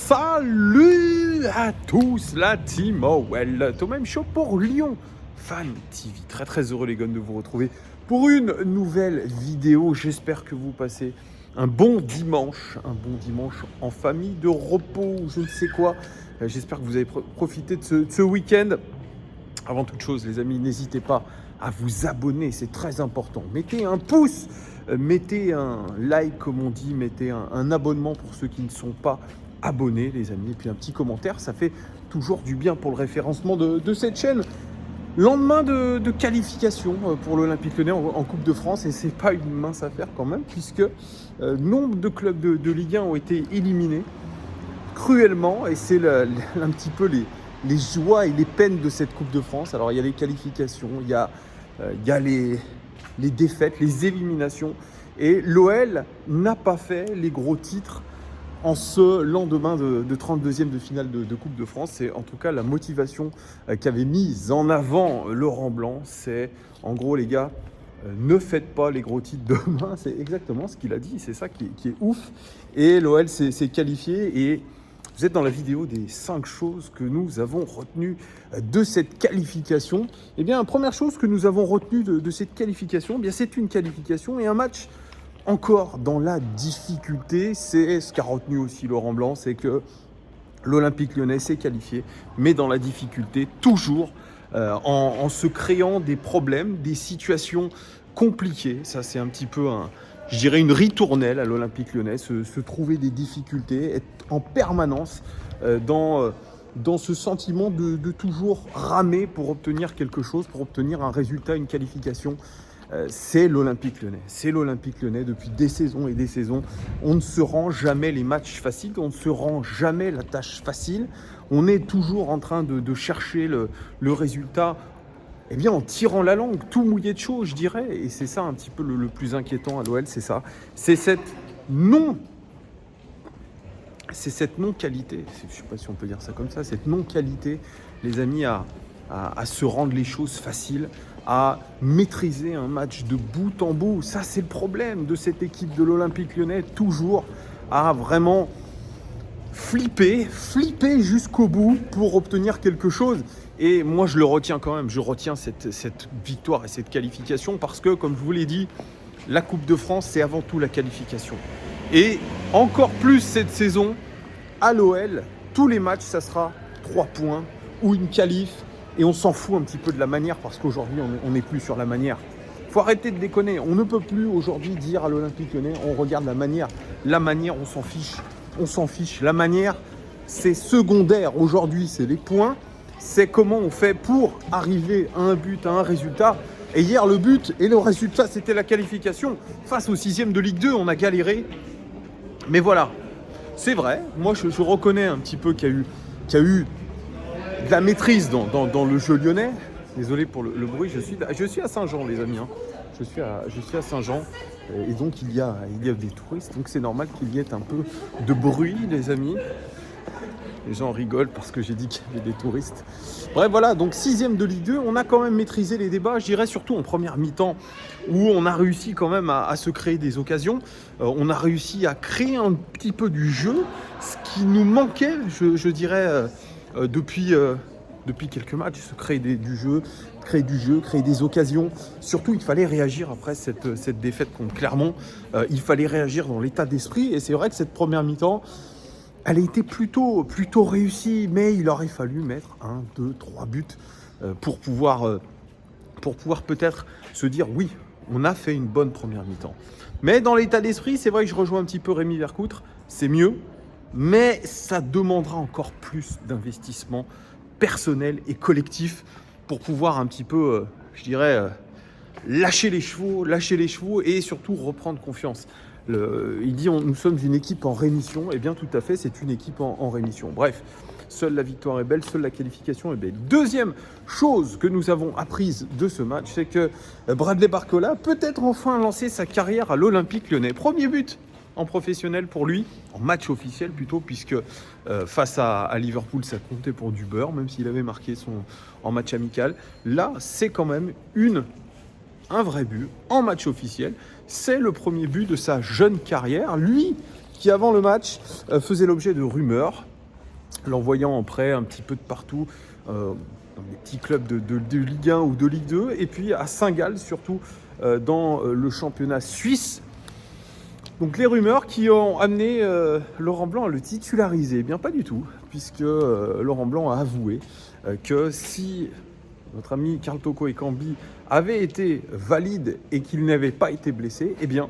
Salut à tous, la team OL, Thomas Show pour Lyon Fan TV. Très très heureux les gars de vous retrouver pour une nouvelle vidéo. J'espère que vous passez un bon dimanche en famille, de repos ou je ne sais quoi. J'espère que vous avez profité de ce week-end. Avant toute chose les amis, n'hésitez pas à vous abonner, c'est très important. Mettez un pouce, mettez un like comme on dit, mettez un abonnement pour ceux qui ne sont pas abonnés les amis, et puis un petit commentaire, ça fait toujours du bien pour le référencement de cette chaîne. Lendemain de qualification pour l'Olympique Lyonnais en Coupe de France, et c'est pas une mince affaire quand même, puisque nombre de clubs de Ligue 1 ont été éliminés cruellement, et c'est un petit peu les joies et les peines de cette Coupe de France. Alors il y a les qualifications, il y a les défaites, les éliminations, et l'OL n'a pas fait les gros titres en ce lendemain de 32e de finale de Coupe de France. C'est en tout cas la motivation qu'avait mise en avant Laurent Blanc. C'est en gros les gars, ne faites pas les gros titres demain. C'est exactement ce qu'il a dit, c'est ça qui est ouf. Et l'OL s'est qualifié, et vous êtes dans la vidéo des 5 choses que nous avons retenues de cette qualification. Eh bien, première chose que nous avons retenue de cette qualification, eh bien, c'est une qualification et un match encore dans la difficulté. C'est ce qu'a retenu aussi Laurent Blanc, c'est que l'Olympique Lyonnais s'est qualifié, mais dans la difficulté, toujours en se créant des problèmes, des situations compliquées. Ça, c'est un petit peu je dirais une ritournelle à l'Olympique Lyonnais, se trouver des difficultés, être en permanence dans ce sentiment de toujours ramer pour obtenir quelque chose, pour obtenir un résultat, une qualification. C'est l'Olympique Lyonnais. C'est l'Olympique Lyonnais depuis des saisons et des saisons. On ne se rend jamais les matchs faciles, on ne se rend jamais la tâche facile. On est toujours en train de chercher le résultat, eh bien, en tirant la langue, tout mouillé de chaud, je dirais. Et c'est ça un petit peu le plus inquiétant à l'OL, c'est ça. C'est cette non-qualité, je ne sais pas si on peut dire ça comme ça, cette non-qualité, les amis, à se rendre les choses faciles, à maîtriser un match de bout en bout. Ça, c'est le problème de cette équipe de l'Olympique Lyonnais, toujours à vraiment flipper jusqu'au bout pour obtenir quelque chose. Et moi, je le retiens quand même, je retiens cette victoire et cette qualification parce que, comme je vous l'ai dit, la Coupe de France, c'est avant tout la qualification. Et encore plus cette saison, à l'OL, tous les matchs, ça sera 3 points ou une qualif. Et on s'en fout un petit peu de la manière parce qu'aujourd'hui, on n'est plus sur la manière. Il faut arrêter de déconner. On ne peut plus aujourd'hui dire à l'Olympique Lyonnais, on regarde la manière. La manière, on s'en fiche. On s'en fiche. La manière, c'est secondaire. Aujourd'hui, c'est les points. C'est comment on fait pour arriver à un but, à un résultat. Et hier, le but et le résultat, c'était la qualification. Face au 6e de Ligue 2, on a galéré. Mais voilà, c'est vrai. Moi, je reconnais un petit peu qu'il y a eu de la maîtrise dans le jeu lyonnais. Désolé pour le bruit, je suis à Saint-Jean les amis, hein. Je suis à Saint-Jean, et donc il y a des touristes, donc c'est normal qu'il y ait un peu de bruit les amis. Les gens rigolent parce que j'ai dit qu'il y avait des touristes. Bref voilà, donc 6e de Ligue 2, on a quand même maîtrisé les débats, je dirais surtout en première mi-temps, où on a réussi quand même à se créer des occasions. On a réussi à créer un petit peu du jeu, ce qui nous manquait, je dirais, depuis quelques matchs, créer du jeu, créer des occasions. Surtout, il fallait réagir après cette défaite contre Clermont. Il fallait réagir dans l'état d'esprit. Et c'est vrai que cette première mi-temps, elle a été plutôt réussie. Mais il aurait fallu mettre 1, 2, 3 buts pour pouvoir peut-être se dire oui, on a fait une bonne première mi-temps. Mais dans l'état d'esprit, c'est vrai que je rejoins un petit peu Rémi Vercoutre. C'est mieux. Mais ça demandera encore plus d'investissement personnel et collectif pour pouvoir un petit peu, je dirais, lâcher les chevaux et surtout reprendre confiance. Il dit nous sommes une équipe en rémission. Eh bien tout à fait, c'est une équipe en rémission. Bref, seule la victoire est belle, seule la qualification est belle. Deuxième chose que nous avons apprise de ce match, c'est que Bradley Barcola peut être enfin lancé sa carrière à l'Olympique Lyonnais. Premier but en professionnel pour lui, en match officiel plutôt, puisque face à Liverpool, ça comptait pour du beurre, même s'il avait marqué en match amical. Là, c'est quand même un vrai but en match officiel. C'est le premier but de sa jeune carrière. Lui, qui avant le match faisait l'objet de rumeurs, l'envoyant en prêt un petit peu de partout, dans des petits clubs de Ligue 1 ou de Ligue 2, et puis à Saint-Gall surtout, dans le championnat suisse. Donc les rumeurs qui ont amené Laurent Blanc à le titulariser, eh bien pas du tout, puisque Laurent Blanc a avoué que si notre ami Karl Toko Ekambi avait été valide et qu'il n'avait pas été blessé, eh bien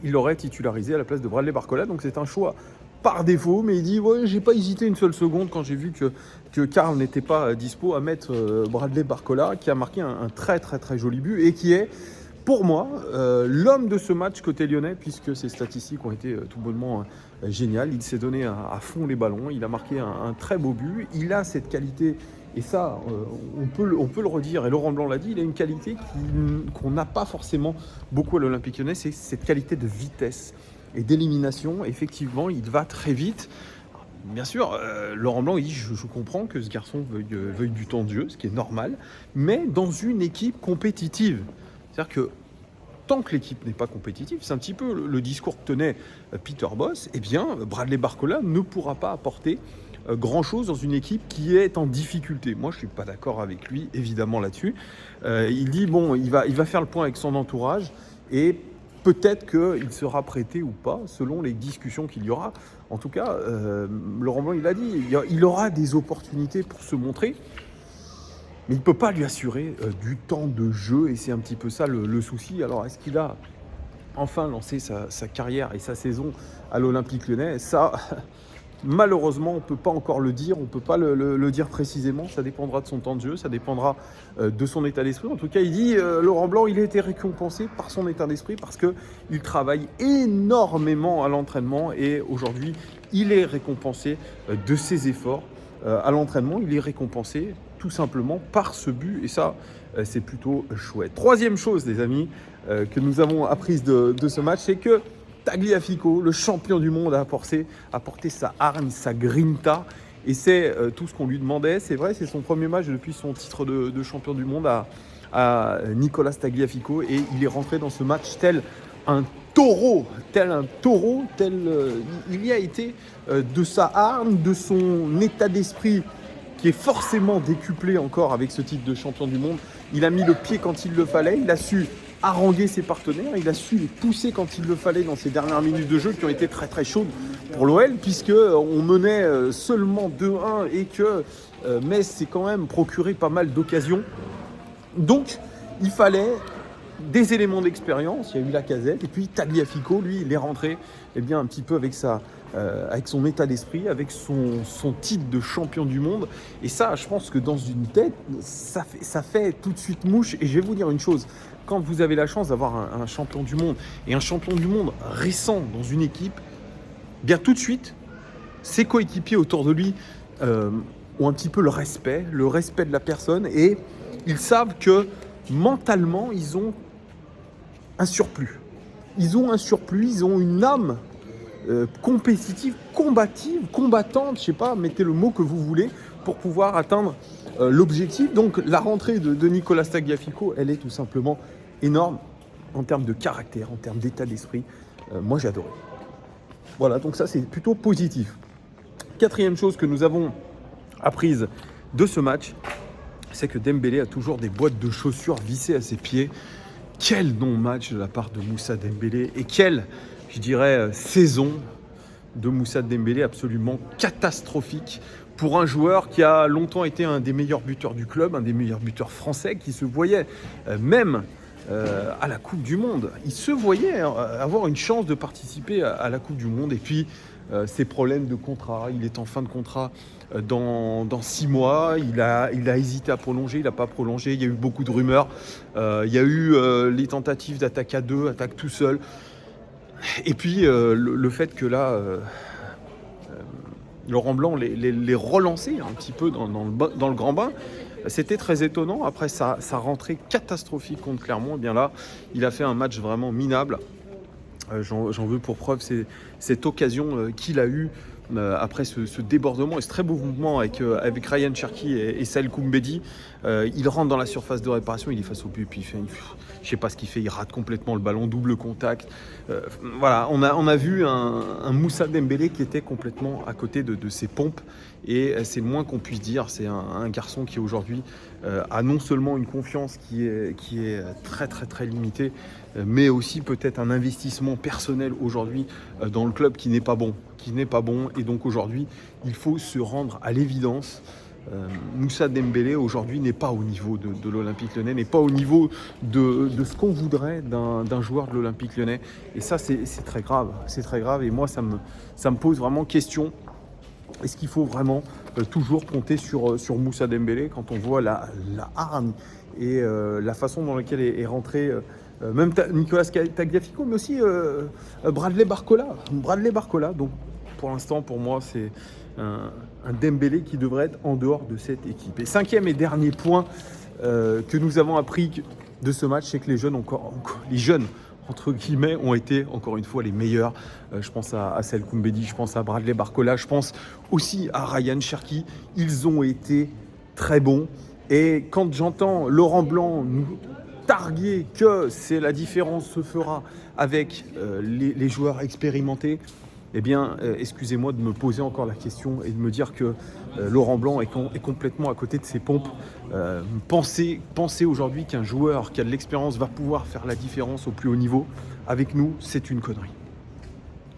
il l'aurait titularisé à la place de Bradley Barcola. Donc c'est un choix par défaut, mais il dit ouais, j'ai pas hésité une seule seconde quand j'ai vu que Karl n'était pas dispo à mettre Bradley Barcola, qui a marqué un très très très joli but et qui est pour moi l'homme de ce match côté lyonnais, puisque ses statistiques ont été tout bonnement géniales. Il s'est donné à fond les ballons, il a marqué un très beau but, il a cette qualité. Et ça, on peut le redire, et Laurent Blanc l'a dit, il a une qualité qu'on n'a pas forcément beaucoup à l'Olympique Lyonnais, c'est cette qualité de vitesse et d'élimination. Effectivement, il va très vite. Bien sûr, Laurent Blanc, il dit, je comprends que ce garçon veuille du temps de jeu, ce qui est normal, mais dans une équipe compétitive. C'est-à-dire que tant que l'équipe n'est pas compétitive, c'est un petit peu le discours que tenait Peter Bosz, eh bien, Bradley Barcola ne pourra pas apporter grand-chose dans une équipe qui est en difficulté. Moi, je ne suis pas d'accord avec lui, évidemment, là-dessus. Il dit, bon, il va faire le point avec son entourage et peut-être qu'il sera prêté ou pas, selon les discussions qu'il y aura. En tout cas, Laurent Blanc, il a dit, il aura des opportunités pour se montrer, mais il ne peut pas lui assurer du temps de jeu, et c'est un petit peu ça le souci. Alors, est-ce qu'il a enfin lancé sa carrière et sa saison à l'Olympique Lyonnais? Ça, malheureusement, on ne peut pas encore le dire, on ne peut pas le dire précisément, ça dépendra de son temps de jeu, ça dépendra de son état d'esprit. En tout cas, il dit, Laurent Blanc, il a été récompensé par son état d'esprit parce qu'il travaille énormément à l'entraînement, et aujourd'hui, il est récompensé de ses efforts à l'entraînement, il est récompensé tout simplement par ce but, et ça, c'est plutôt chouette. Troisième chose, les amis, que nous avons apprise de ce match, c'est que Tagliafico, le champion du monde, a apporté sa hargne, sa grinta, et c'est tout ce qu'on lui demandait. C'est vrai, c'est son premier match depuis son titre de champion du monde à Nicolas Tagliafico, et il est rentré dans ce match tel un taureau, il y a été de sa hargne, de son état d'esprit qui est forcément décuplé encore avec ce titre de champion du monde. Il a mis le pied quand il le fallait, il a su haranguer ses partenaires, il a su les pousser quand il le fallait dans ces dernières minutes de jeu qui ont été très très chaudes pour l'OL, puisqu'on menait seulement 2-1 et que Metz s'est quand même procuré pas mal d'occasions. Donc il fallait des éléments d'expérience, il y a eu Lacazette, et puis Tagliafico, lui, il est rentré bien, un petit peu avec son état d'esprit, avec son titre de champion du monde. Et ça, je pense que dans une tête, ça fait tout de suite mouche. Et je vais vous dire une chose, quand vous avez la chance d'avoir un champion du monde, et un champion du monde récent dans une équipe, bien tout de suite, ses coéquipiers autour de lui ont un petit peu le respect de la personne, et ils savent que mentalement, ils ont un surplus. Ils ont une âme compétitive, combative, combattante, je sais pas, mettez le mot que vous voulez, pour pouvoir atteindre l'objectif. Donc la rentrée de Nicolas Tagliafico, elle est tout simplement énorme en termes de caractère, en termes d'état d'esprit. Moi, j'ai adoré. Voilà, donc ça, c'est plutôt positif. Quatrième chose que nous avons apprise de ce match, c'est que Dembélé a toujours des boîtes de chaussures vissées à ses pieds. Quel non-match de la part de Moussa Dembélé, et quelle, je dirais, saison de Moussa Dembélé absolument catastrophique pour un joueur qui a longtemps été un des meilleurs buteurs du club, un des meilleurs buteurs français, qui se voyait même à la Coupe du Monde. Il se voyait avoir une chance de participer à la Coupe du Monde, et puis ses problèmes de contrat, il est en fin de contrat dans 6 mois, il a hésité à prolonger, il n'a pas prolongé, il y a eu beaucoup de rumeurs, il y a eu les tentatives d'attaque à deux, attaque tout seul, et puis le fait que là, Laurent Blanc les relançait un petit peu dans le grand bain, c'était très étonnant. Après sa rentrée catastrophique contre Clermont, et bien là, il a fait un match vraiment minable. J'en veux pour preuve cette occasion qu'il a eue après ce débordement et ce très beau mouvement avec Ryan Cherki et Saïd Koumbedi. Il rentre dans la surface de réparation, il est face au but, puis je sais pas ce qu'il fait, il rate complètement le ballon, double contact. Voilà, on a vu un Moussa Dembélé qui était complètement à côté de ses pompes, et c'est le moins qu'on puisse dire. C'est un garçon qui aujourd'hui a non seulement une confiance qui est très très très limitée, mais aussi peut-être un investissement personnel aujourd'hui dans le club qui n'est pas bon. Et donc aujourd'hui, il faut se rendre à l'évidence. Moussa Dembélé aujourd'hui n'est pas au niveau de l'Olympique Lyonnais, n'est pas au niveau de ce qu'on voudrait d'un joueur de l'Olympique Lyonnais. Et ça, c'est très grave. C'est très grave. Et moi, ça me pose vraiment question. Est-ce qu'il faut vraiment toujours compter sur Moussa Dembélé quand on voit la hargne et la façon dans laquelle est rentré même Nicolas Tagliafico, mais aussi Bradley Barcola. Donc pour l'instant, pour moi, c'est un Dembélé qui devrait être en dehors de cette équipe. Et cinquième et dernier point que nous avons appris de ce match, c'est que les jeunes entre guillemets, ont été encore une fois les meilleurs. Je pense à Saïd Koumbedi, je pense à Bradley Barcola, je pense aussi à Ryan Cherki. Ils ont été très bons. Et quand j'entends Laurent Blanc nous targuer que la différence se fera avec les joueurs expérimentés, eh bien, excusez-moi de me poser encore la question et de me dire que Laurent Blanc est complètement à côté de ses pompes. Penser aujourd'hui qu'un joueur qui a de l'expérience va pouvoir faire la différence au plus haut niveau, avec nous, c'est une connerie.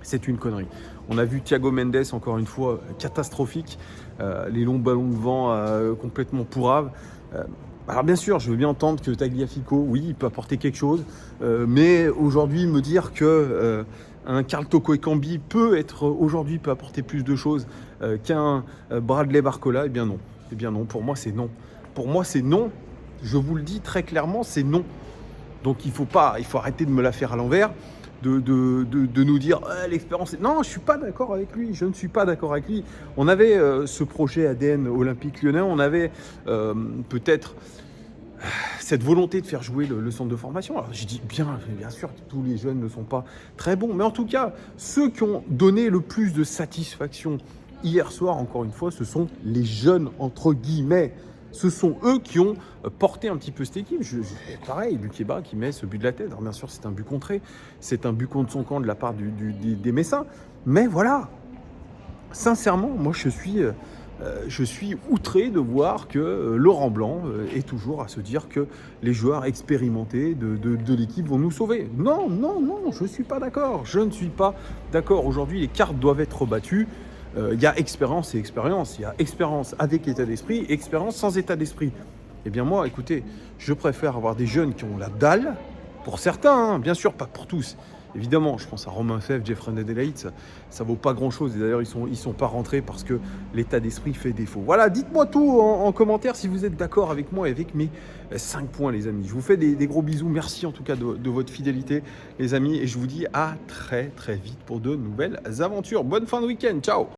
C'est une connerie. On a vu Thiago Mendes, encore une fois, catastrophique. Les longs ballons de vent complètement pourraves. Alors bien sûr, je veux bien entendre que Tagliafico, oui, il peut apporter quelque chose. Mais aujourd'hui, me dire que un Karl Toko Ekambi peut apporter plus de choses qu'un Bradley Barcola, eh bien non. Pour moi, c'est non. Pour moi, c'est non. Je vous le dis très clairement, c'est non. Donc il faut arrêter de me la faire à l'envers, de nous dire l'expérience. Non, je ne suis pas d'accord avec lui. Je ne suis pas d'accord avec lui. On avait ce projet ADN Olympique Lyonnais, on avait peut-être cette volonté de faire jouer le centre de formation. Alors je dis bien sûr que tous les jeunes ne sont pas très bons, mais en tout cas, ceux qui ont donné le plus de satisfaction hier soir, encore une fois, ce sont les jeunes, entre guillemets. Ce sont eux qui ont porté un petit peu cette équipe. Pareil, Lukeba qui met ce but de la tête. Alors bien sûr, c'est un but contré. C'est un but contre son camp de la part des Messins. Mais voilà, sincèrement, moi je suis outré de voir que Laurent Blanc est toujours à se dire que les joueurs expérimentés de l'équipe vont nous sauver. Non, je ne suis pas d'accord. Aujourd'hui, les cartes doivent être rebattues. Il y a expérience et expérience. Il y a expérience avec état d'esprit et expérience sans état d'esprit. Eh bien moi, écoutez, je préfère avoir des jeunes qui ont la dalle, pour certains, bien sûr, pas pour tous. Évidemment, je pense à Romain Fèvre, Jeffrey Adelaide, ça vaut pas grand-chose. Et d'ailleurs, ils sont pas rentrés parce que l'état d'esprit fait défaut. Voilà, dites-moi tout en commentaire si vous êtes d'accord avec moi et avec mes 5 points, les amis. Je vous fais des gros bisous. Merci en tout cas de votre fidélité, les amis. Et je vous dis à très très vite pour de nouvelles aventures. Bonne fin de week-end. Ciao.